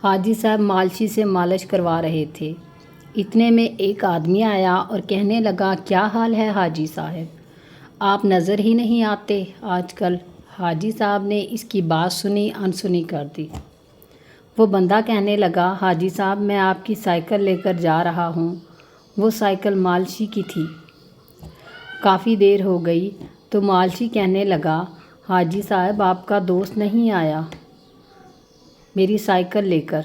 حاجی صاحب مالشی سے مالش کروا رہے تھے۔ اتنے میں ایک آدمی آیا اور کہنے لگا، کیا حال ہے حاجی صاحب؟ آپ نظر ہی نہیں آتے آج کل۔ حاجی صاحب نے اس کی بات سنی انسنی کر دی۔ وہ بندہ کہنے لگا، حاجی صاحب میں آپ کی سائیکل لے کر جا رہا ہوں۔ وہ سائیکل مالشی کی تھی۔ کافی دیر ہو گئی تو مالشی کہنے لگا، حاجی صاحب آپ کا دوست نہیں آیا میری سائیکل لے کر؟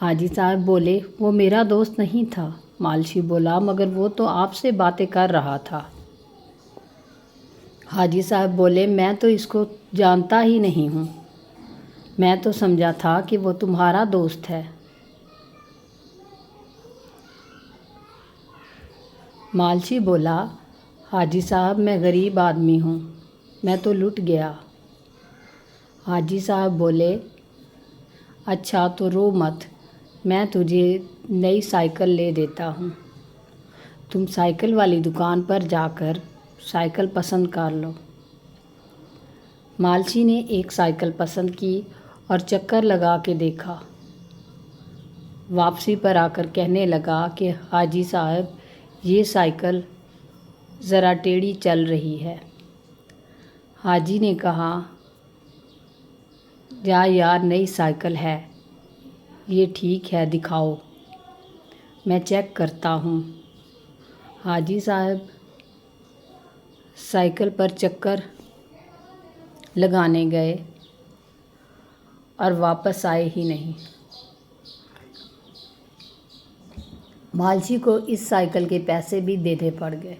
حاجی صاحب بولے، وہ میرا دوست نہیں تھا۔ مالشی بولا، مگر وہ تو آپ سے باتیں کر رہا تھا۔ حاجی صاحب بولے، میں تو اس کو جانتا ہی نہیں ہوں، میں تو سمجھا تھا کہ وہ تمہارا دوست ہے۔ مالشی بولا، حاجی صاحب میں غریب آدمی ہوں، میں تو لٹ گیا۔ حاجی صاحب بولے، اچھا تو رو مت، میں تجھے نئی سائیکل لے دیتا ہوں، تم سائیکل والی دکان پر جا کر سائیکل پسند کر لو۔ مالشی نے ایک سائیکل پسند کی اور چکر لگا کے دیکھا۔ واپسی پر آ کر کہنے لگا کہ حاجی صاحب یہ سائیکل ذرا ٹیڑھی چل رہی ہے۔ حاجی نے کہا، جا یار، نئی سائیکل ہے، یہ ٹھیک ہے، دکھاؤ، میں چیک کرتا ہوں۔ حاجی صاحب سائیکل پر چکر لگانے گئے اور واپس آئے ہی نہیں۔ مالشی کو اس سائیکل کے پیسے بھی دینے پڑ گئے۔